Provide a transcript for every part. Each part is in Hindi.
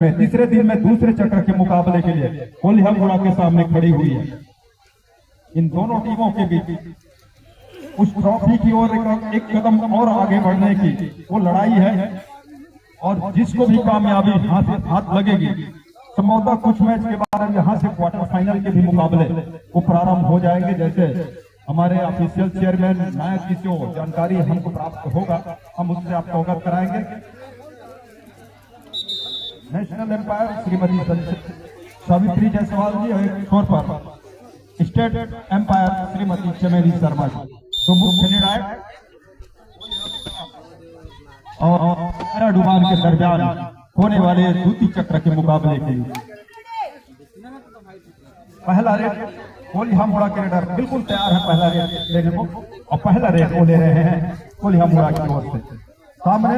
तीसरे दिन में दूसरे चक्र के मुकाबले के लिए कोल्हिया मुड़ा के सामने खड़ी हुई है। इन दोनों टीमों के बीच उस ट्रॉफी की ओर एक कदम और आगे बढ़ने की वो लड़ाई है और जिसको भी कामयाबी हाथ लगेगी संभवतः कुछ मैच के बाद यहाँ से क्वार्टर फाइनल के भी मुकाबले वो प्रारंभ हो जाएंगे। जैसे हमारे ऑफिशियल चेयरमैन नायक की जो जानकारी हमको प्राप्त होगा हम उससे आपको अवगत कराएंगे। नेशनल एम्पायर श्रीमती सावित्री जायसवाल जी और एक छोर पर स्टेट एम्पायर श्रीमती चमेली शर्मा जी तो मुख्य निर्णायक और डुबान के दरमियान होने वाले द्वितीय चक्र के मुकाबले के लिए पहला रेट कोल्हिया मुड़ा के रेडर बिल्कुल तैयार है पहला रेट लेने को और पहला रेट वो ले रहे हैं कोल्हिया मुड़ा की ओर से। सामने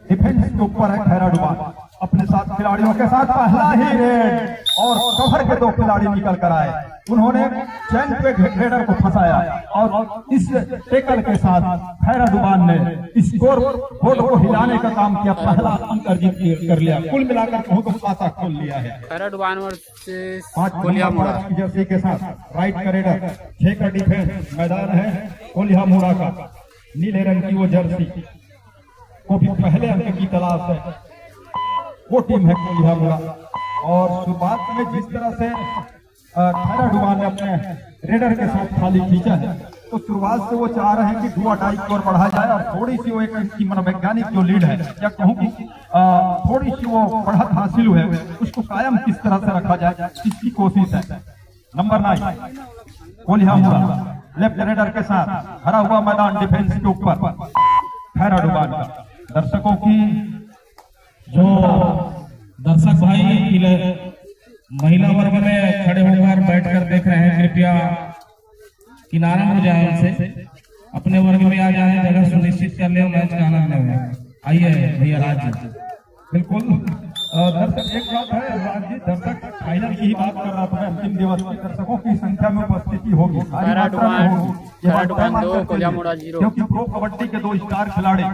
डिफेंस के ऊपर है खैरा डुबान अपने साथ खिलाड़ियों के साथ पहला ही रेड और कवर के दो खिलाड़ी निकल कर आए। उन्होंने चैन पे रेडर को फंसाया और इस टेकल के साथ खैरा डुबान ने स्कोर बोर्ड को हिलाने का काम किया, पहला अंक अर्जित कर लिया। कुल मिलाकर कहूं तो खाता खोल लिया है खैरा डुबान वर्सेस कोल्हिया मुड़ा की जर्सी के साथ राइट का रेडर 6 का डिफेंस मैदान है कोल्हिया मुड़ा का नीले रंग की वो जर्सी को भी पहले अंक की तलाश है वो टीम है कोल्हिया मुड़ा। और शुरुआत में जिस तरह से खैरा डुबान ने अपने रेडर के साथ खाली खींचा है तो शुरुआत से वो चाह रहे हैं कि डुआ डाई की ओर बढ़ा जाए और थोड़ी सी वो एक इसकी मनोवैज्ञानिक जो लीड है या कहूँ कि थोड़ी सी वो बढ़त हासिल हुई है उसको कायम किस तरह से रखा जाए इसकी कोशिश है। नंबर 9 कोल्हिया मुड़ा लेफ्ट रेडर के साथ भरा हुआ मैदान डिफेंस के ऊपर खैरा डुबान का। दर्शकों की जो दर्शक भाई महिला वर्ग में खड़े होकर बैठकर देख रहे हैं कृपया किनारा हो जाए, उनसे अपने वर्ग में आ जाए, जगह सुनिश्चित कर ले मैच का आनंद लें। आइए भैया राज बिल्कुल। दर्शक एक बात है राज जी, दर्शक फाइनल की ही बात कर रहा था अंतिम दिवस की दर्शकों की संख्या में उपस्थिति होगी क्योंकि प्रो कबड्डी के 2 स्टार खिलाड़ी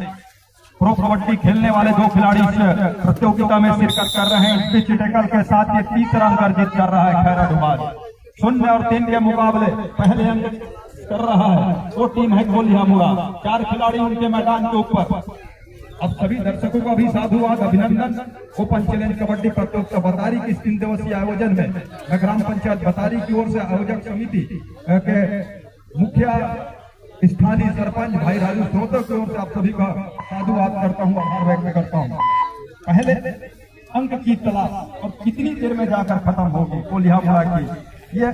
प्रो कबड्डी खेलने वाले 2 खिलाड़ी इस प्रतियोगिता में शिरकत कर रहे हैं। इस टेकल के साथ ये तीसरा अंक अर्जित कर रहा है खैरा डुबान। 0 और 3 के मुकाबले पहले अंक कर रहा है वो टीम है कोल्हिया मुड़ा। 4 खिलाड़ी उनके मैदान के ऊपर। अब सभी दर्शकों का भी साधुवाद अभिनंदन। ओपन चैलेंज कबड्डी प्रतियोगिता बतारी के 3 दिवसीय आयोजन में मैं ग्राम पंचायत बतारी की ओर से आयोजक समिति के मुखिया स्थानीय सरपंच भाई राजू स्रोतों की ओर से आप सभी का साधुवाद करता हूँ, आभार व्यक्त करता हूँ। पहले अंक की तलाश और कितनी देर में जाकर खत्म होगी कोल्हिया मुड़ा की, ये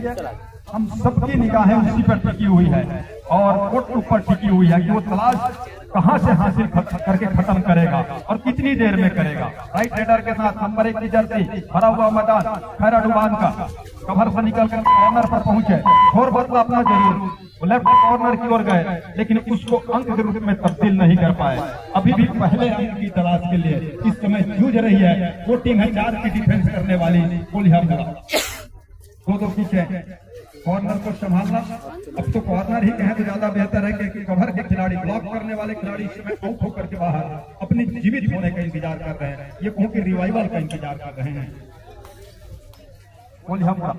हम सबकी निगाहें उसी पर टिकी हुई है और कोर्ट ऊपर टिकी हुई है कि वो तलाश कहां से हासिल करके खत्म करेगा और कितनी देर में करेगा। राइट रेडर के साथ नंबर 1 की जर्सी भरा हुआ मैदान खैरा डुबान का कवर से निकल कर कॉर्नर पर पहुंचे और बदला अपना जरूर लेफ्ट कॉर्नर की ओर गए लेकिन उसको अंक के रूप में तब्दील नहीं कर पाए। अभी भी पहले अंक की तलाश के लिए इस समय जूझ रही है वो टीम है 4 की डिफेंस करने वाली कोल्हिया मुड़ा। 2 पीछे कॉर्नर को संभालना, अब तो कॉर्नर ही कहें तो ज्यादा बेहतर है कि कवर के खिलाड़ी ब्लॉक करने वाले खिलाड़ी इस समय आउट होकर के बाहर अपनी जीवित होने का इंतजार कर रहे हैं, ये कहूं कि रिवाइवल का इंतजार कर रहे हैं। कोल्हिया मुड़ा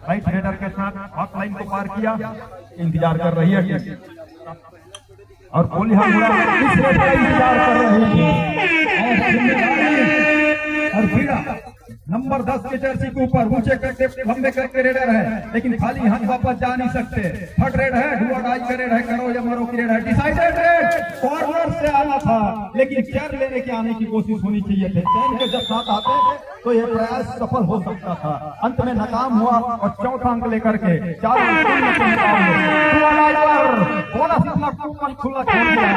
राइट रेडर के साथ हॉक लाइन को पार किया, इंतजार कर रही है और कोल्हिया मुड़ा इस रेड का इंतजार कर रही है और फिर नंबर 10 के जर्सी के ऊपर ऊंचे करके लंबे करके रेडर है लेकिन खाली हाथ वापस जा नहीं सकते। थर्ड रेड है, डुआ डाई का रेड है, करो या मरो की रेड है। डिसाइडेड रेड कॉर्नर से आना था लेकिन चैन लेने के आने की कोशिश होनी चाहिए थी। चैन के जब साथ आते तो ये प्रयास सफल हो सकता था, अंत में नाकाम हुआ और 4था अंक लेकर के 4 बोनस इतना खुला छोड़ दिया।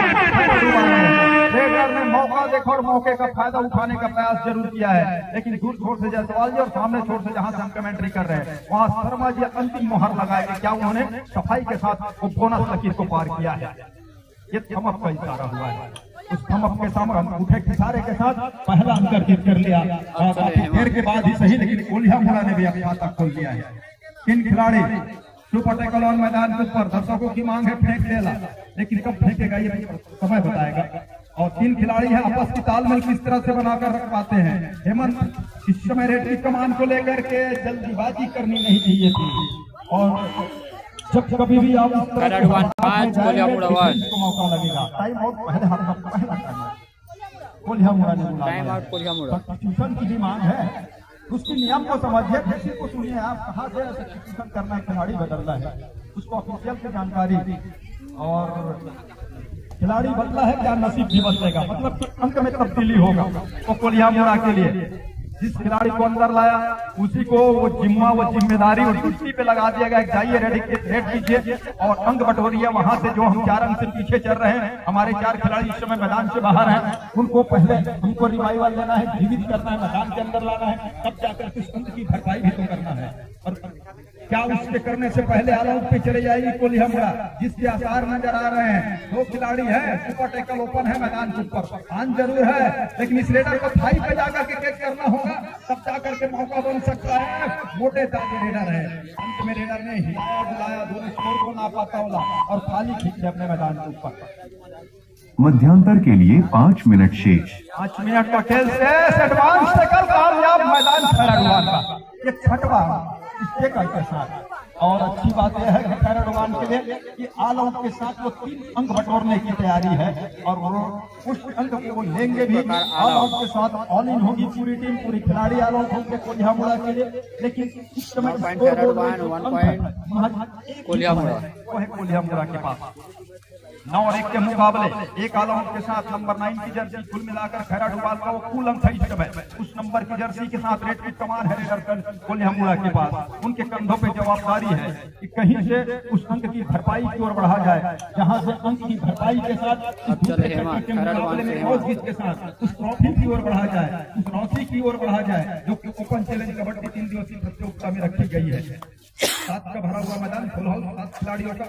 रेडर ने मौका देखा और मौके का फायदा उठाने का प्रयास जरूर किया है लेकिन दूर छोर से जायसवाल जी और सामने छोर से जहां से हम कमेंट्री कर रहे हैं वहां शर्मा जी अंतिम मोहर लगाए कि क्या उन्होंने सफाई के साथ वो बोनस लकीर को पार किया है। ये थम अप का इशारा हुआ है, उस थम अप के सामने अंगूठे के इशारे के साथ पहला अंक अर्जित कर लिया। काफी देर के बाद ही सही लेकिन कोल्हिया मुड़ा ने भी अपना खाता खोल लिया है। 3 खिलाड़ी सुपर टेकल ऑन मैदान के ऊपर। दर्शकों की मांग है फेंक देना लेकिन कब फेंकेगा ये समय बताएगा। और 3 खिलाड़ी हैं, आपस की तालमेल किस तरह से बनाकर रख पाते हैं। हेमंत इस समय रेड की कमान को लेकर के जल्दीबाजी करनी नहीं चाहिए थी, और जब कभी भी आप इस तरह के को मौका लगेगा। टाइम आउट पहले कोल्हामुड़ा ने बुलाया, सब्स्टिट्यूशन की भी मांग है, उसकी नियम को समझिए, किसी को सुनिए, आप कहाँ से सब्स्टिट्यूशन करना है, खिलाड़ी बदलना है, उसको ऑफिशियल की जानकारी दी। और खिलाड़ी बदला है, क्या नसीब भी बदलेगा, मतलब कि अंक में तब्दीली होगा। तो कोल्हामुड़ा के लिए जिस खिलाड़ी को अंदर लाया उसी को वो जिम्मा, वो जिम्मेदारी और ड्यूटी पे लगा दिया गया। जाइए रेड कीजिए और अंक बटोरिए। वहां से जो हम 4 अंक से पीछे चल रहे हैं, हमारे 4 खिलाड़ी इस समय मैदान से बाहर हैं, उनको पहले उनको रिवाइवल देना है, जीवित करना है, मैदान के अंदर लाना है, तब जाकर कुछ अंक की भरपाई भी तो करना है। और क्या उसके करने से पहले ऑल आउट पे चले जाएगी कोल्हामुड़ा, जिसके आसार नजर आ रहे हैं। 2 खिलाड़ी है, सुपर टैकल ओपन है मैदान के ऊपर, आन जरूर है, लेकिन इस रेडर को थाई पे जाकर के कैच करना होगा, तब जाकर के मौका बन सकता है। मोटे ताजे रेडर है, अंत में रेडर ने हिलाया बुलाया, दोनों स्कोर को नापा तौला और खाली खींचे अपने मैदान के ऊपर। मध्यांतर के लिए 5 मिनट शेष। 5 मिनट का खेल शेष, एडवांस टैकल कामयाब मैदान खैराडुआन का, ये 6वां स्टेकल के साथ। और अच्छी बात यह है कि खैराडुआन के लिए कि ऑल आउट के साथ वो 3 अंक बटोरने की तैयारी है, और वो उस अंक को लेंगे भी। ऑल आउट के साथ ऑल इन होगी पूरी टीम, पूरी खिलाड़ी ऑल आउट होंगे कोल्हामुड़ा के लिए। लेकिन इस समय कोल्हामुड़ा के पास 9 और 1 के मुकाबले 1 ऑल आउट के साथ नंबर 9 की जर्सी, कुल मिलाकर खैराडुआन का वो कुल अंक है इस समय। उस नंबर की जर्सी के साथ रेड की कमान है रेडर कोल्हामुड़ा के पास। उनके कंधों पे जवाबदारी है कि कहीं से उस अंक की भरपाई की ओर बढ़ा जाए, जहां से अंक की भरपाई के साथ मुकाबले में के साथ उस ट्रॉफी की ओर बढ़ा जाए, उस ट्रॉफी की ओर बढ़ा जाए, जो कि ओपन चैलेंज कबड्डी 3 दिवसीय प्रतियोगिता में रखी गई है। 7 का भरा हुआ मैदान, फुल हाउस 7 खिलाड़ियों का,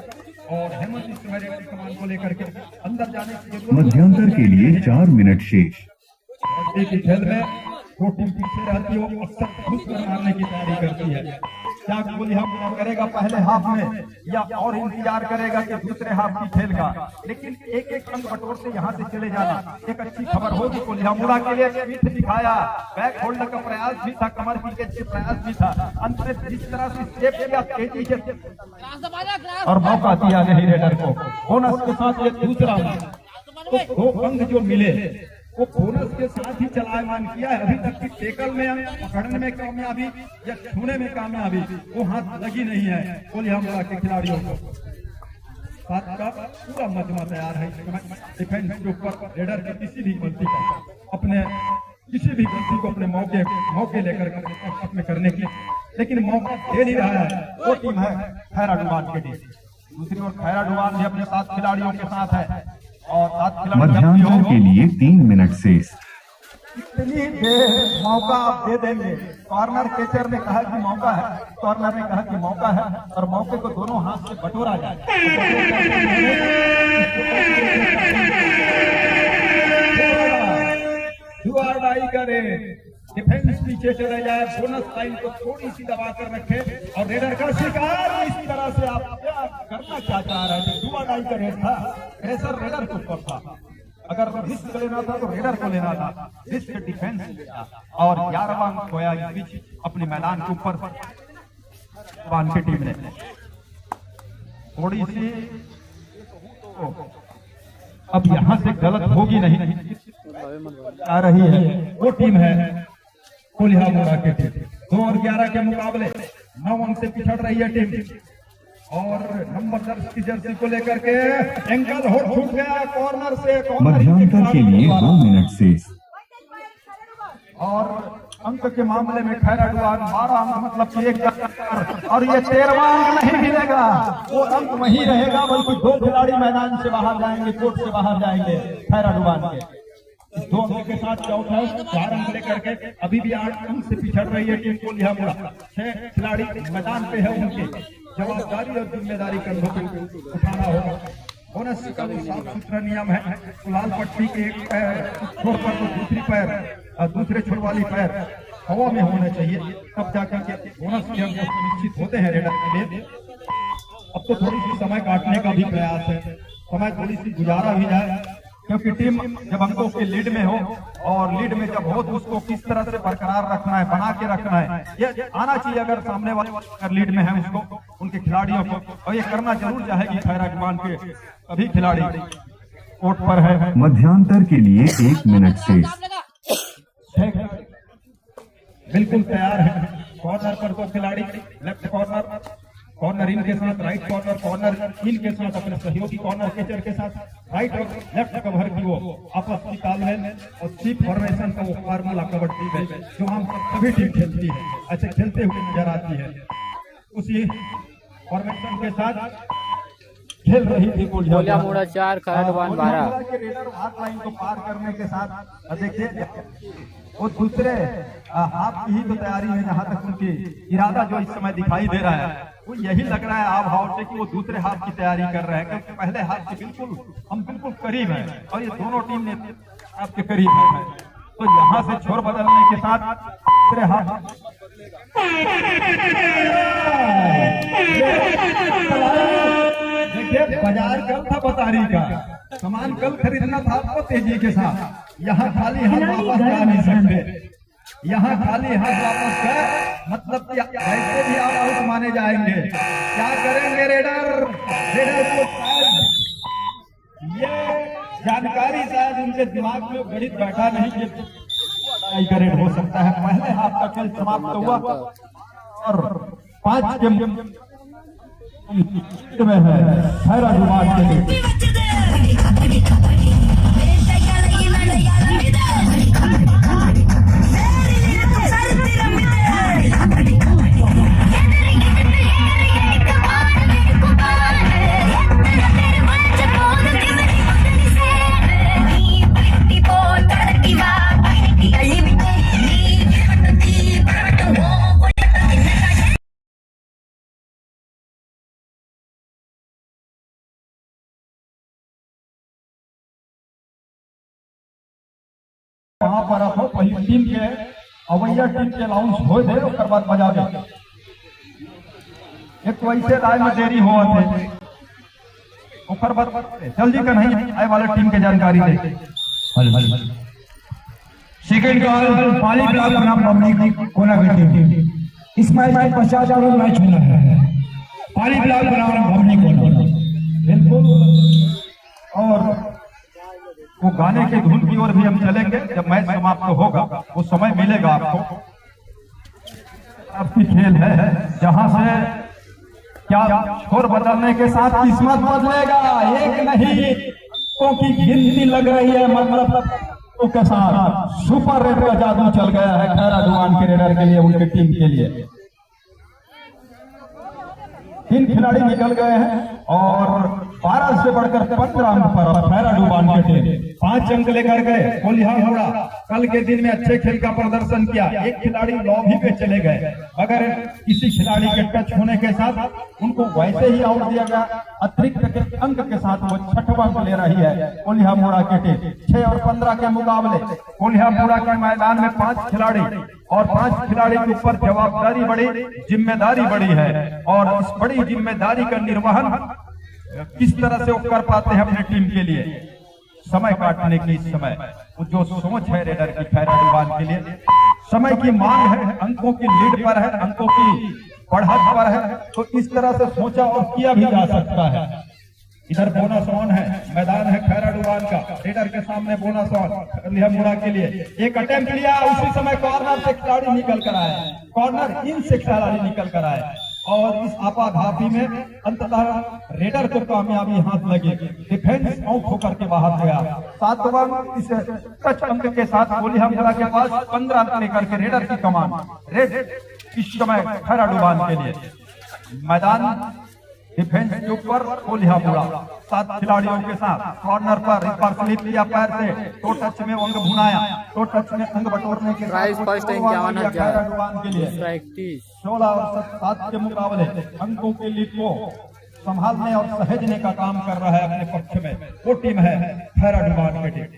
और हेमंत इस समय रेड की कमान को लेकर के अंदर जाने की मध्यांतर के लिए 4 मिनट शेष। कबड्डी के खेल में वो टीम पीछे रहती है, वो अक्सर घुस कर मारने की तैयारी करती है। क्या कोल्हामुड़ा करेगा पहले हाफ में, या और इंतजार करेगा कि दूसरे हाफ की खेल का। लेकिन एक अंक बटोरते यहाँ से चले जाना एक अच्छी खबर होगी कोल्हामुड़ा के लिए। पीठ दिखाया, बैक होल्ड का प्रयास भी था, कमर पीछे के प्रयास भी था, अंत में जिस तरह से स्टेप किया तेजी से, और मौका दिया नहीं रेडर को। बोनस के साथ ये दूसरा तो 2 अंक जो मिले वो बोनस के साथ ही चलायमान किया है। अभी तक की टेकल में, पकड़ने में कामयाबी या छूने में कामयाबी वो हाथ लगी नहीं है कोल्हामुड़ा के खिलाड़ियों को। 7 का पूरा मजमा तैयार है डिफेंस के ऊपर, रेडर की किसी भी गलती को अपने मौके लेकर में करने की, लेकिन मौका दे नहीं रहा है। वो टीम है खैराडुआन की टीम। दूसरी ओर खैराडुआन भी अपने 7 खिलाड़ियों के साथ है, और 7 खिलाड़ी मध्यांतर के लिए 3 मिनट शेष। इतनी देर मौका आप दे देंगे। कॉर्नर कैचर ने कहा कि मौका है, कॉर्नर ने कहा कि मौका है, और मौके को दोनों हाथ से बटोरा जाए। दुआरदाई करे, डिफेंस पीछे चले जाए, बोनस लाइन को थोड़ी सी दबा कर रखे, और रेडर का शिकार। इस तरह से आप करना क्या चाह रहे थे? दुआरदाई का रेड था, प्रेशर रेडर के ऊपर था। अगर रिस्क लेना था तो रेडर को लेना था, रिस्क डिफेंस था। और 11वां अंक खोया इस बीच अपने मैदान के ऊपर बान की टीम ने। थोड़ी सी अब यहां से गलत होगी नहीं आ रही है, वो टीम है कोल्हामुड़ा की टीम। 2 और 11 के मुकाबले 9 अंक से पिछड़ रही है टीम, और नंबर 10 की जर्सी को लेकर के एंकल होल्ड छूट गया कॉर्नर से। मध्यांतर के लिए 2 मिनट शेष। और अंक के मामले में खैराडुआन 12 अंक, मतलब कि 1, और ये 13वां अंक नहीं मिलेगा, वो अंक वही रहेगा, बल्कि 2 खिलाड़ी मैदान से बाहर जाएंगे, कोर्ट से बाहर जाएंगे खैराडुआन के। 2 अंक के साथ चौथ है, 4 अंक लेकर के अभी भी 8 अंक से पिछड़ रही है टीम कोल्हामुड़ा। 6 खिलाड़ी मैदान पे है, उनकी जवाबदारी और जिम्मेदारी कंधों पे उठाना होगा। बोनस का साफ सुथरा नियम है, लाल पट्टी के एक पैर छोड़ पर तो दूसरी पैर, दूसरे छोर वाली पैर हवा में होना चाहिए, तब जाकर के बोनस के अंक निश्चित होते हैं रेडर के लिए। अब तो थोड़ी सी समय काटने का भी प्रयास है, समय थोड़ी सी गुजारा भी जाए, क्योंकि टीम जब अंकों के लीड में हो और लीड में जब हो तो उसको किस तरह से बरकरार रखना है, बना के रखना है, ये आना चाहिए। अगर सामने वाले अगर लीड में है उसको, उनके खिलाड़ियों को, और ये करना जरूर चाहेगी खैरा डुबान के सभी खिलाड़ी। कोर्ट पर है, मध्यांतर के लिए 1 मिनट शेष। बिल्कुल तैयार है। कॉर्नर पर दो खिलाड़ी, लेफ्ट कॉर्नर, कॉर्नर इन के साथ, राइट कॉर्नर, कॉर्नर इन के साथ, अपने सहयोगी कॉर्नर कैचर के साथ, राइट और लेफ्ट कवर की वो आपस की तालमेल और चीप फॉर्मेशन का वो फार्मूला कबड्डी में जो हम सभी टीम खेलती है, अच्छा खेलते हुए नजर आती है, उसी फॉर्मेशन के साथ खेल रही थी। कोलिया मोड़ा 4 खैरा डुबान 12। के रेडर हाफ लाइन को पार करने के साथ देखिए वो दूसरे हाफ की ही तो तैयारी है, जहां तक उनकी इरादा जो इस समय दिखाई दे रहा है वो यही लग रहा है आव भाव से कि वो दूसरे हाफ की तैयारी कर रहे हैं, क्योंकि पहले हाफ से हम बिल्कुल करीब हैं और ये दोनों टीम ने आपके करीब है। तो यहाँ से छोर बदलने के साथ दूसरे हाफ देखिए बाजार कल था बतारी का, सामान कल खरीदना था आपको तेजी के साथ। यहाँ खाली हाथ वापस जा नहीं सकते, यहाँ खाली हाथ वापस गए मतलब ऐसे भी आप आउट माने जाएंगे। क्या करेंगे रेडर? रेडर को शायद ये जानकारी शायद उनके दिमाग में गणित बैठा नहीं कि करेक्ट हो सकता है। पहले हाफ का खेल समाप्त हुआ और 5 गेम में है खैरा डुबान के लिए। वहां पर रखो, पहली टीम के अवैया टीम के अलाउंस हो दे और बाद बजा दे। एक वैसे राय में देरी हुआ थे ओकर बाद जल्दी का नहीं आए वाले टीम के जानकारी दे। सेकंड कॉल पाली ब्लॉक बनाम पब्लिक कोना की टीम। इस मैच में 50,000 मैच होना है। पाली ब्लॉक बनाम पब्लिक कोना। बिल्कुल। और वो गाने के धुन की ओर भी हम चलेंगे जब मैच समाप्त होगा, वो समय मिलेगा आपको। आपकी खेल है जहां से क्या छोर बदलने के साथ किस्मत बदलेगा, एक नहीं क्योंकि गिनती लग रही है, मतलब के साथ सुपर रेड का जादू चल गया है खैरा डुबान के रेडर के लिए, उनकी टीम के लिए। 3 खिलाड़ी निकल गए हैं और 12 से बढ़कर 15 अंक पर खैरा डुबान के टीम 5 अंक लेकर गए। कोलिया मोड़ा कल के दिन में अच्छे खेल का प्रदर्शन किया, एक खिलाड़ी लॉबी पे चले गए, मगर किसी खिलाड़ी के टच होने के साथ उनको वैसे ही आउट दिया गया। अतिरिक्त अंक के साथ वो 6वां अंक ले रही है कोलिया मोड़ा की टीम। 6 और 15 के मुकाबले कोलिया मोड़ा के मैदान में 5 खिलाड़ी और 5 खिलाड़ी के ऊपर जवाबदारी बड़ी, जिम्मेदारी बड़ी है, और इस बड़ी जिम्मेदारी का निर्वहन किस तरह से वो कर पाते हैं अपनी टीम के लिए। समय काटने की इस समय जो सोच है रेडर की खैरा डुबान के लिए, समय की मांग है, अंकों की लीड पर है, अंकों की बढ़त पर है, तो इस तरह से सोचा और किया भी जा सकता है। इधर बोनस ऑन है, मैदान है खैरा डुबान का, रेडर के सामने बोनस ऑन कोलिया मोड़ा के लिए। एक अटेम्प्ट लिया, उसी समय कॉर्नर से खिलाड़ी निकल कर आए, कॉर्नर इन से खिलाड़ी निकल कर आए और इस आपाधापी में अंततः रेडर को कामयाबी हाथ लगी, डिफेंस आउट होकर के बाहर गया। 7वां इस टच अंक के साथ कोलिया मोड़ा के पास 15 अंक लेकर के रेडर की कमान रेड इस समय खैरा डुबान के लिए। मैदान डिफेंस के ऊपर कोलिया मोड़ा 7 खिलाड़ियों के साथ कॉर्नर पर स्लिप लिया पैर से, तो टच में अंग भुनाया, तो टच में अंग बटोरने के प्राइस फर्स्ट 51,000 के लिए 16 और 7 के मुकाबले अंकों के लीड को संभालने और सहेजने का काम कर रहा है अपने पक्ष में, वो टीम है खैरा डुबान की टीम।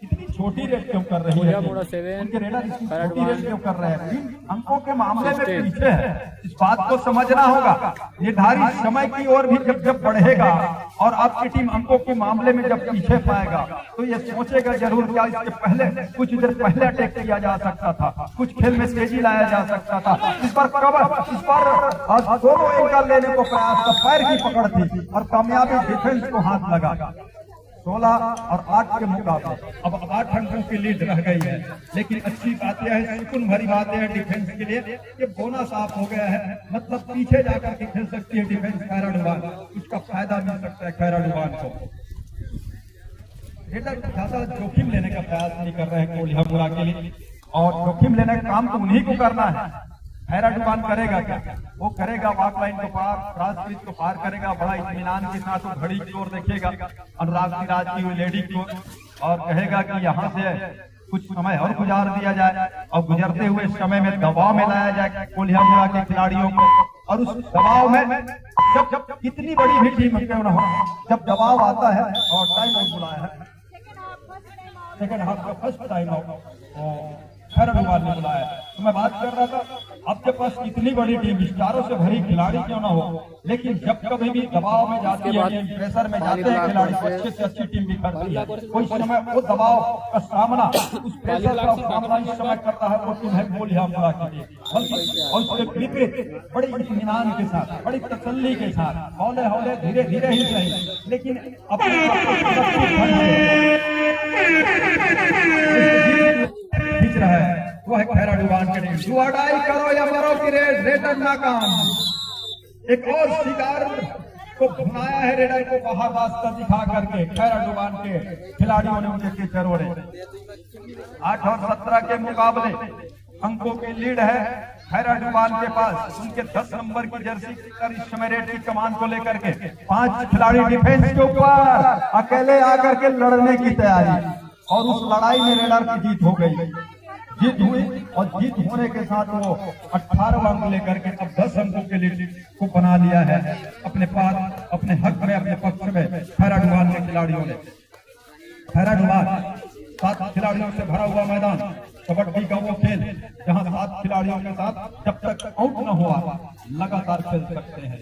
इतनी छोटी रेट क्यों कर रही है? कोलिया मोड़ा 7 उनके रेडर इतनी खैरा छोटी रेट डुबान क्यों कर रहे हैं? 3 अंकों के मामले में 16 पीछे है, इस बात को समझना होगा। निर्धारित समय की ओर भी जब बढ़ेगा और आपकी टीम अंकों के मामले में जब पीछे पाएगा तो ये सोचेगा जरूर क्या इसके पहले कुछ देर पहले अटैक किया जा सकता था, कुछ खेल में तेजी लाया जा सकता था। इस पर दोनों एंगल लेने को प्रयास का पैर की पकड़ थी और कामयाबी डिफेंस को हाथ लगा। 16 और 8 के मुकाबले अब 8 अंकों की लीड रह गई है, लेकिन अच्छी बात यह है, सुकून भरी बात है डिफेंस के लिए कि बोनस ऑफ हो गया है, मतलब पीछे जाकर के खेल सकती है डिफेंस खैरा डुबान, उसका फायदा मिल सकता है खैरा डुबान को। रेडर ज्यादा जोखिम लेने का प्रयास नहीं कर रहे हैं कोलिया मुड़ा के लिए, और जोखिम लेने का काम तो उन्हीं को करना है। खैरा डुबान करेगा क्या? वो करेगा वॉक लाइन को पार, क्रॉस ब्रिज को पार करेगा, बड़ा इत्मीनान के साथ वो घड़ी की ओर देखेगा, अनुराग सिराज की हुई लेडी को, और कहेगा कि यहाँ से कुछ समय और गुजार दिया जाए, और गुजरते हुए समय में दबाव में लाया जाए कोलिया मुड़ा के खिलाड़ियों को। और उस दबाव में जब कितनी बड़ी भी टीम क्यों न हो, जब दबाव आता है और टाइम आउट बुलाया है, सेकंड हाफ का फर्स्ट टाइम आउट खैरा डुबान ने बुलाया। तो मैं बात कर रहा था, आपके पास इतनी बड़ी टीम, स्टारों से भरी खिलाड़ी क्यों ना हो, लेकिन जब कभी भी दबाव में जाती है, प्रेशर में जाते हैं खिलाड़ी, अच्छे से अच्छी टीम बिखरती है। कोई समय वो दबाव का सामना, उस प्रेशर का सामना इस समय करता है वो टीम है कोलिया मुड़ा के लिए, बल्कि और उसके विपरीत बड़ी इत्मीनान के साथ, बड़ी तसल्ली के साथ, हौले हौले धीरे धीरे ही सही, लेकिन अपने खींच रहा है वो है खैरा डुबान के टीम। जुआडाई करो या मरो की रेडर नाकाम। एक और शिकार को भुनाया है रेडर को बाहर रास्ता दिखा करके खैरा डुबान के खिलाड़ियों ने उनके चरोड़े। 8 और 17 के मुकाबले अंकों की लीड है खैरा डुबान के पास। उनके 10 नंबर की जर्सी पर इस समय रेड की कमान को लेकर के 5 खिलाड़ी डिफेंस के ऊपर अकेले आकर के लड़ने की तैयारी, और उस लड़ाई में रेडर की जीत हो गई। जीत हुई और जीत होने के साथ वो 18 अंक लेकर के अब 10 अंकों के लीड को बना लिया है अपने पास, अपने हक में, अपने पक्ष में खैरा डुबान के खिलाड़ियों ने। खैरा डुबान 7 खिलाड़ियों से भरा हुआ मैदान, कबड्डी का वो खेल जहां 7 खिलाड़ियों के साथ जब तक आउट न हुआ लगातार खेल सकते हैं,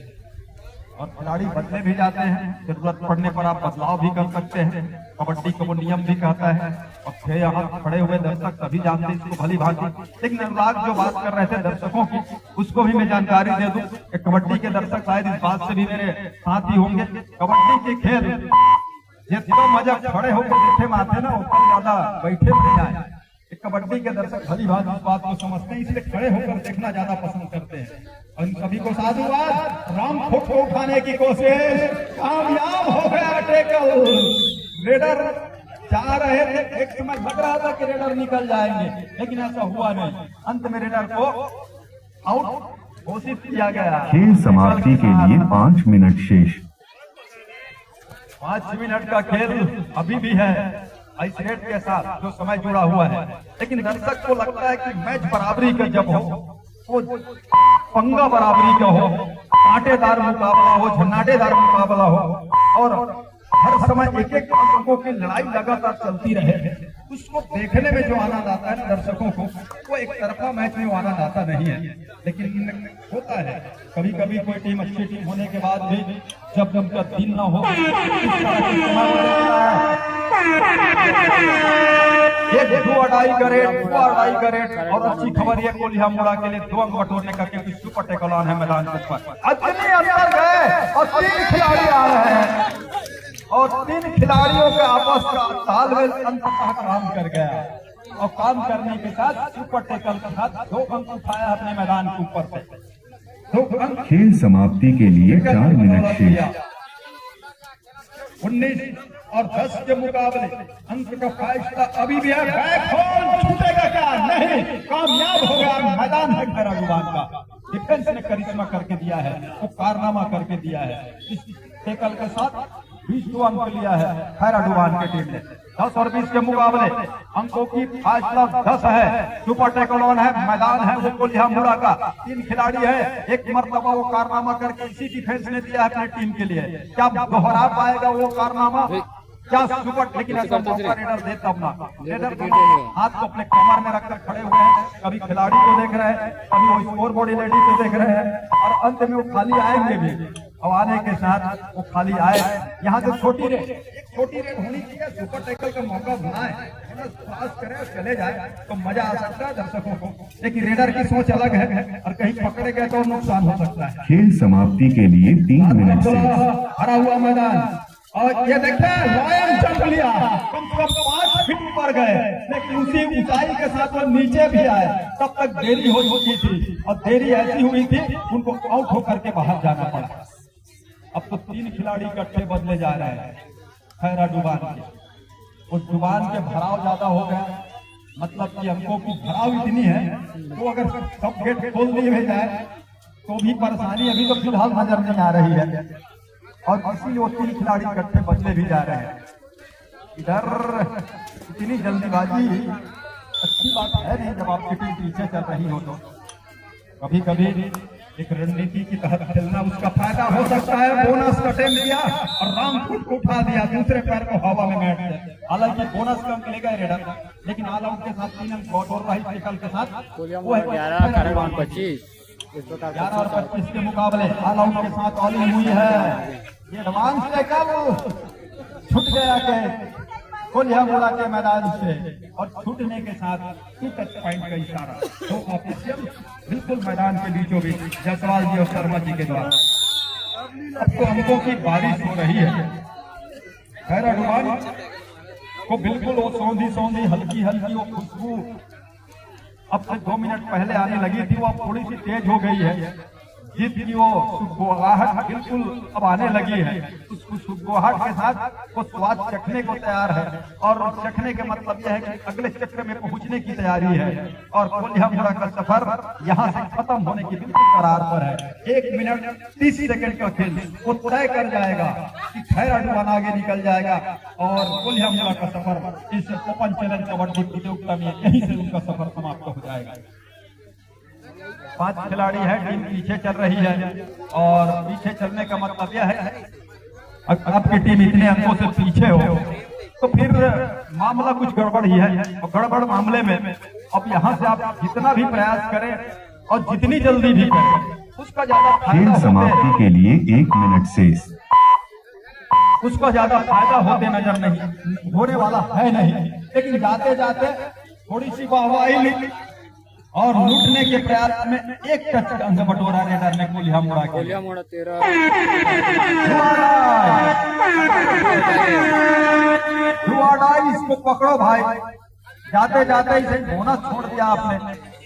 और खिलाड़ी बदले भी जाते हैं, जरूरत पड़ने पर आप बदलाव भी कर सकते हैं। कबड्डी को वो नियम भी कहता है, और 6 यहाँ खड़े हुए दर्शक सभी जानते हैं इसको भली भांति। लेकिन अनुराग जो बात कर रहे थे दर्शकों की, उसको भी मैं जानकारी दे दूं कि कबड्डी के दर्शक शायद इस बात से भी मेरे साथ ही होंगे। कबड्डी के खेल जितना मजा खड़े होकर देखे माथे ना ऊपर ज्यादा बैठे थे जाए, कबड्डी के दर्शक भली भांति इस बात को समझते हैं, इसलिए खड़े होकर देखना ज्यादा पसंद करते हैं। उन सभी को साधुवाद। राम खुद को उठाने की कोशिश कामयाब हो गया टेकल। रेडर जा रहे थे, एक समय लग रहा था कि रेडर निकल जाएंगे, लेकिन ऐसा हुआ नहीं। अंत में रेडर को आउट घोषित किया गया। खेल समाप्ति के लिए 5 मिनट शेष। 5 मिनट का खेल अभी भी है इस रेड के साथ जो समय जुड़ा हुआ है, लेकिन दर्शक को लगता है कि मैच बराबरी का जब हो, वो पंगा बराबरी का हो, कांटेदार मुकाबला हो, झन्नाटेदार मुकाबला हो, और हर समय एक एक अंकों की लड़ाई लगातार चलती रहे, उसको देखने में जो आनंद आता है दर्शकों को, वो एक तरफा मैच में आनंद आता नहीं है। लेकिन होता है कभी कभी कोई टीम अच्छी टीम होने के बाद भी जब उनका दिन न हो, एक 2 अढ़ाई का रेट। और अच्छी खबर ये कोलिया मुड़ा के लिए 2 अंक बटोरने का, क्योंकि सुपर टेकल ऑन है मैदान के ऊपर। अतने अंदर गए और 3 खिलाड़ी आ रहे हैं, और 3 खिलाड़ियों के आपस का तालमेल अंततः काम कर गया, और काम करने के साथ सुपर टेकल के साथ 2 अंक उठाया अपने मैदान के ऊपर से। 2 अंक खेल समाप्ति के लिए 4 मिनट शेष। 19 और 10 के मुकाबले अंक का फैसला अभी भी है। बैकहोल छूटेगा क्या? नहीं, कामयाब हो गया। मैदान है खैरा डुबान का। डिफेंस ने करिश्मा करके दिया है, वो कारनामा करके दिया है। इस टेकल के साथ 20 अंक लिया है खैरा डुबान की टीम ने। 10 और 20 के मुकाबले अंकों की फासला 10 है। सुपर टेकल ऑन है, मैदान है वो कोलिया मुड़ा का। 3 खिलाड़ी है, एक मर्तबा वो कारनामा करके इसी डिफेंस ने दिया है अपनी टीम के लिए। क्या दोहरा पाएगा वो कारनामा? क्या सुपर, लेकिन ऐसा मौका रेडर दे तब ना। रेडर वीडियो में। हाथ को अपने कमर में रखकर खड़े हुए हैं, कभी खिलाड़ी को देख रहे हैं, कभी वो स्कोर बॉडी लेडी को देख रहे हैं, और अंत में वो खाली आएंगे भी। और आने के साथ वो खाली आए। यहाँ से छोटी रेड होनी चाहिए, सुपर टैकल का मौका बनाए, पास करे और चले जाए तो मजा आ सकता है दर्शकों को। लेकिन रेडर की सोच अलग है, और कहीं पकड़े गए तो नुकसान हो सकता है। खेल समाप्ति के लिए 3 मिनट से हरा हुआ मैदान, और ये देखते लॉयन जंप लिया, कम से कम 5 फीट ऊपर गए, लेकिन उसी ऊंचाई के साथ वो नीचे भी आए। तब तक देरी हो चुकी थी, और देरी ऐसी हुई थी उनको आउट होकर के बाहर जाना पड़ा। अब तो 3 खिलाड़ी इकट्ठे बदले जा रहे हैं खैरा डुबान के। उस डुबान के भराव ज्यादा हो गया, मतलब कि हमको की भराव इतनी है तो अगर सब गेट खोल दिए जाए तो भी परेशानी अभी तो फिलहाल नजर नहीं आ रही है, और इसीलिए वो 3 खिलाड़ी इकट्ठे बदले भी जा रहे हैं। इधर इतनी जल्दीबाजी अच्छी बात है नहीं जब आपकी टीम पीछे चल रही हो तो। कभी कभी एक रणनीति की तहत खेलना उसका फायदा हो सकता है। बोनस का टेम दिया और राम फुट को उठा दिया, दूसरे पैर को हवा में बैठ गए। हालांकि बोनस का अंक ले गए रेडर, लेकिन ऑल आउट के साथ 3 अंक और राइट टैकल के साथ वो है 11 खैरा डुबान 25। इस प्रकार 11 और 25 के मुकाबले ऑल आउट के साथ ऑलिंग हुई है। ये एडवांस टैकल छूट गया के कोल्हापुरा के मैदान से, और छूटने के साथ 2 टच पॉइंट का इशारा। तो ऑफिशियल बिल्कुल मैदान के बीचों बीच जायसवाल जी और शर्मा जी के द्वारा। अब तो अंकों की बारिश हो रही है। खैरा डुबान को बिल्कुल वो सौंधी हल्की वो खुशबू अब से 2 मिनट पहले आने लगी थी, वो अब थोड़ी सी तेज हो गई है। जीत की वो सुगबुगाहट बिल्कुल अब आने लगी है। उस सुगबुगाहट के साथ वो स्वाद चखने को तैयार है, और चखने के मतलब यह है कि अगले चक्र में पहुंचने की तैयारी है, और कोल्हापुरा का सफर यहाँ से खत्म होने की बिल्कुल करार पर है। 1 मिनट 30 सेकंड का खेल वो तय कर जाएगा कि खैरा डुबान आगे निकल जाएगा, और कोल्हापुरा का सफर इस ओपन चैलेंज कबड्डी प्रतियोगिता में यहीं से उनका सफर समाप्त हो जाएगा। 5 खिलाड़ी है, टीम पीछे चल रही है, और पीछे चलने का मतलब यह है अगर आपकी टीम इतने अंकों से पीछे हो तो फिर मामला कुछ गड़बड़ ही है। और गड़बड़ मामले में अब यहाँ से आप जितना भी प्रयास करें और जितनी जल्दी भी करें उसका ज्यादा खेल फायदा समाप्ति के लिए 1 मिनट शेष। उसका ज्यादा फायदा होते नजर नहीं होने वाला है नहीं। लेकिन जाते जाते थोड़ी सी वाहवाही मिली और लूटने के प्रयास में 1 टच का अंक बटोरा रेडर ने कोल्हापुरा के। कोल्हापुरा 13। इसको पकड़ो भाई, जाते जाते इसे बोनस छोड़ दिया आपने।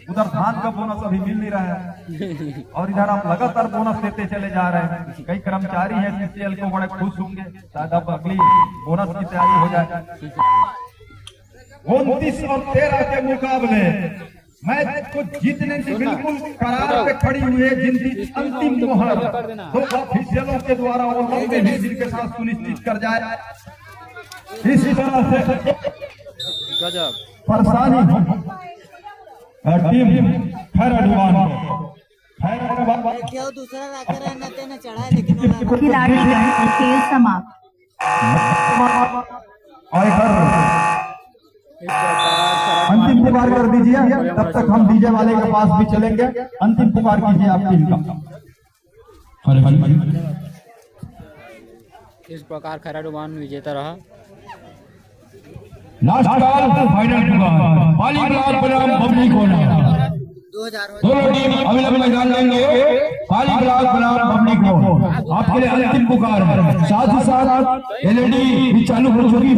उधर धान का बोनस अभी मिल नहीं रहा है, और इधर आप लगातार बोनस देते चले जा रहे हैं। कई कर्मचारी हैं सीसीएल को बड़े खुश होंगे, शायद अब अगली बोनस की तैयारी हो जाए। 29 और 13 के मुकाबले मैच को जीतने की बिल्कुल करार पे खड़ी हुई है, जिनकी अंतिम मोहर 2 ऑफिशियलों के द्वारा वो लंबे हिस्से के साथ सुनिश्चित कर जाए। इसी तरह से गजब परेशानी टीम खैरा डुबान को। खैरा डुबान क्यों दूसरा राकर रहना ना चढ़ा है, लेकिन खिलाड़ीगण खेल समाप्त। और इस प्रकार अंतिम पुकार कर दीजिए, तब तक हम डीजे वाले के पास भी चलेंगे। अंतिम पुकार कीजिए आप टीम का। इस प्रकार खैरा डुबान विजेता रहा। लास्ट बॉल फाइनल पुकार पाली ब्लॉक बनाम बबली कोना। 2000 दोनों टीम अवेलेबल मैदान लेंगे। पाली ब्लॉक बनाम बबली कोना आपके लिए अंतिम पुकार है। साथ ही साथ एलईडी भी चालू हो चुकी है।